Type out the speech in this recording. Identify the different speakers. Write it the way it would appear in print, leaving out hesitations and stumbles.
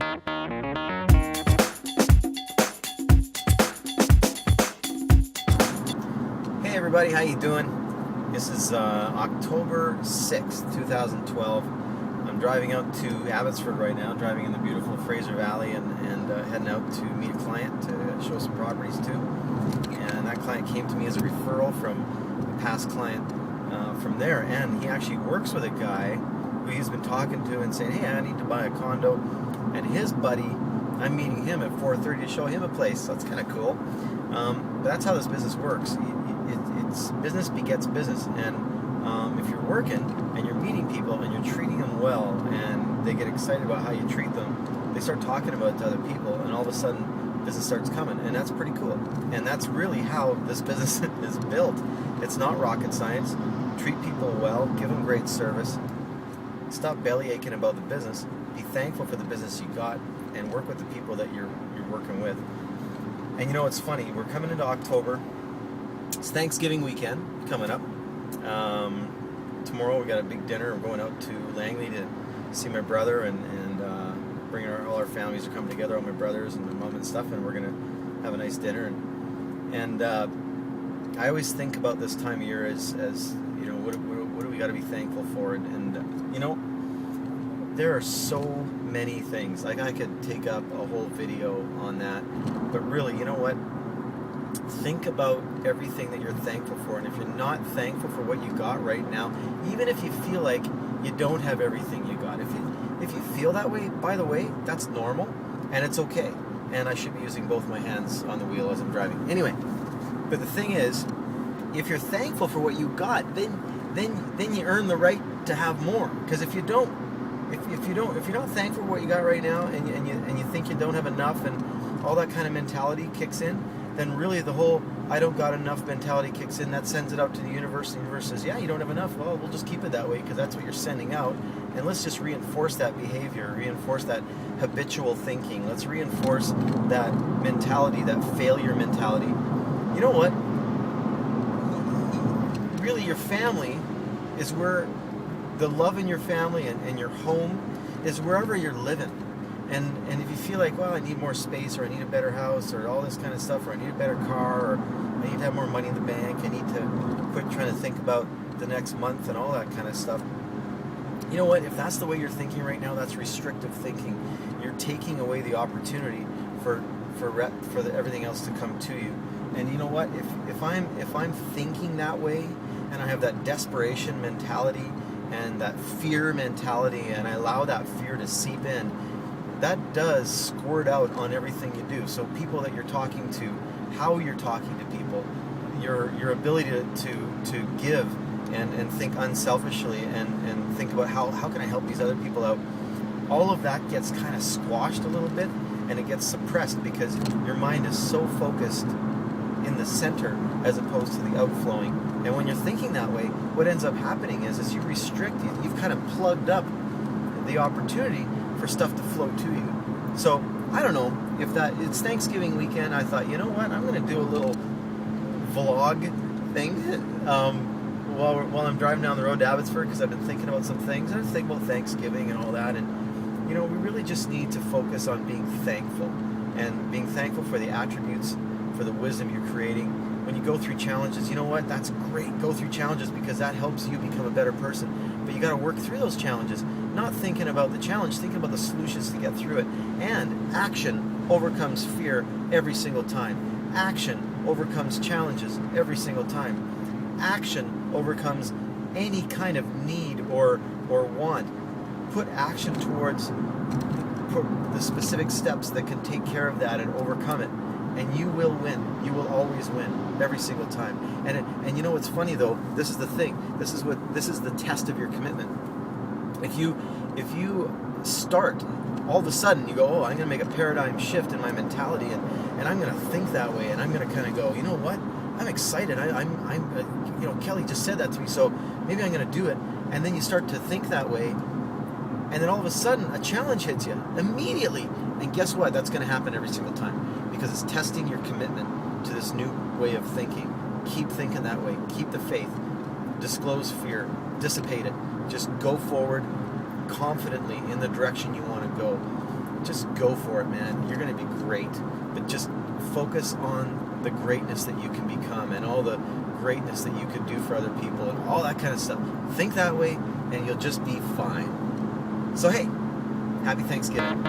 Speaker 1: Hey everybody, how you doing? This is October 6th, 2012. I'm driving out to Abbotsford right now, driving in the beautiful Fraser Valley and heading out to meet a client to show some properties to. And that client came to me as a referral from a past client from there, and he actually works with a guy who he's been talking to and saying, hey, I need to buy a condo. And his buddy, I'm meeting him at 4:30 to show him a place, so that's kind of cool. But that's how this business works. It's business begets business, and if you're working and you're meeting people and you're treating them well and they get excited about how you treat them, they start talking about it to other people, and all of a sudden business starts coming, and that's pretty cool. And that's really how this business is built. It's not rocket science. Treat people well, give them great service, stop belly aching about the business, be thankful for the business you got, and work with the people that you're working with. And you know, it's funny, we're coming into October. It's Thanksgiving weekend coming up. Tomorrow we got a big dinner. We're going out to Langley to see my brother and bringing all our families are coming together, all my brothers and my mom and stuff, and we're gonna have a nice dinner. And I always think about this time of year as you know, what do we got to be thankful for? And you know, there are so many things. Like, I could take up a whole video on that, but really, you know what? Think about everything that you're thankful for, and if you're not thankful for what you got right now, even if you feel like you don't have everything you got, if you feel that way, by the way, that's normal, and it's okay. And I should be using both my hands on the wheel as I'm driving. Anyway, but the thing is, if you're thankful for what you got, then you earn the right to have more. Because if you're not thankful for what you got right now, and you think you don't have enough, and all that kind of mentality kicks in, then really the whole I don't got enough mentality kicks in. That sends it out to the universe. The universe says, yeah, you don't have enough. Well, we'll just keep it that way because that's what you're sending out. And let's just reinforce that behavior, reinforce that habitual thinking. Let's reinforce that mentality, that failure mentality. You know what? Really, your family is where the love in your family and your home is wherever you're living. And if you feel like, well, I need more space, or I need a better house, or all this kind of stuff, or I need a better car, or I need to have more money in the bank, I need to quit trying to think about the next month and all that kind of stuff. You know what? If that's the way you're thinking right now, that's restrictive thinking. You're taking away the opportunity for everything else to come to you. And you know what? If I'm thinking that way, and I have that desperation mentality and that fear mentality, and I allow that fear to seep in, that does squirt out on everything you do. So people that you're talking to, how you're talking to people, your ability to give and think unselfishly and think about how can I help these other people out, all of that gets kind of squashed a little bit, and it gets suppressed because your mind is so focused in the center as opposed to the outflowing. And when you're thinking that way, what ends up happening is you restrict, you've kind of plugged up the opportunity for stuff to flow to you. So I don't know if it's Thanksgiving weekend. I thought, you know what, I'm going to do a little vlog thing while I'm driving down the road to Abbotsford, because I've been thinking about some things. I was thinking about Thanksgiving and all that, and you know, we really just need to focus on being thankful, and being thankful for the attributes, for the wisdom you're creating. When you go through challenges, you know what, that's great. Go through challenges because that helps you become a better person. But you got to work through those challenges, not thinking about the challenge, thinking about the solutions to get through it. And action overcomes fear every single time. Action overcomes challenges every single time. Action overcomes any kind of need or want. Put action towards the specific steps that can take care of that and overcome it. And you will win. You will always win every single time. And you know what's funny though? This is the thing. This is the test of your commitment. If you start, all of a sudden you go, oh, I'm going to make a paradigm shift in my mentality, and I'm going to think that way, and I'm going to kind of go, you know what? I'm excited. I'm you know, Kelly just said that to me, so maybe I'm going to do it. And then you start to think that way, and then all of a sudden a challenge hits you immediately. And guess what? That's going to happen every single time, because it's testing your commitment to this new way of thinking. Keep thinking that way. Keep the faith. Disclose fear. Dissipate it. Just go forward confidently in the direction you want to go. just go for it, man. You're going to be great. But just focus on the greatness that you can become and all the greatness that you could do for other people and all that kind of stuff. Think that way and you'll just be fine. So hey, happy Thanksgiving.